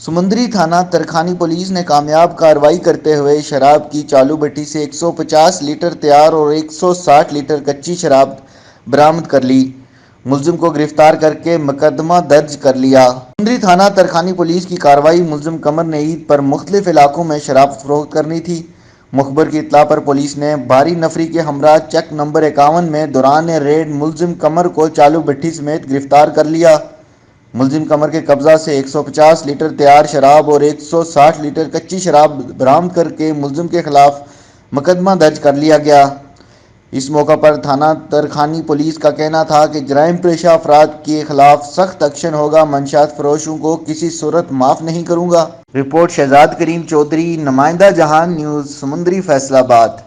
समुंदरी थाना तरखानी पुलिस ने कामयाब कार्रवाई करते हुए शराब की चालू भट्टी से 150 लीटर तैयार और 160 लीटर कच्ची शराब बरामद कर ली। मुलजिम को गिरफ्तार करके मुकदमा दर्ज कर लिया। समुंदरी थाना तरखानी पुलिस की कार्रवाई मुलजिम कमर ने ईद पर मुख्तलिफ इलाकों में शराब फरोख्त करनी थी। मुखबर की इत्तला पर पुलिस ने भारी नफरी के हमरा चेक नंबर 51 में दौरान रेड मुलजिम कमर को चालू भट्टी समेत गिरफ्तार कर लिया। मुलजिम कमर के कब्जा से 150 लीटर तैयार शराब और 160 लीटर कच्ची शराब बरामद करके मुलजिम के खिलाफ मुकदमा दर्ज कर लिया गया। इस मौका पर थाना तरखानी पुलिस का कहना था कि जराइम पेशा अफराद के खिलाफ सख्त एक्शन होगा, मंशात फरोशों को किसी सूरत माफ नहीं करूंगा। रिपोर्ट शहजाद करीम चौधरी, नुमाइंदा जहां न्यूज़, समुंदरी फैसलाबाद।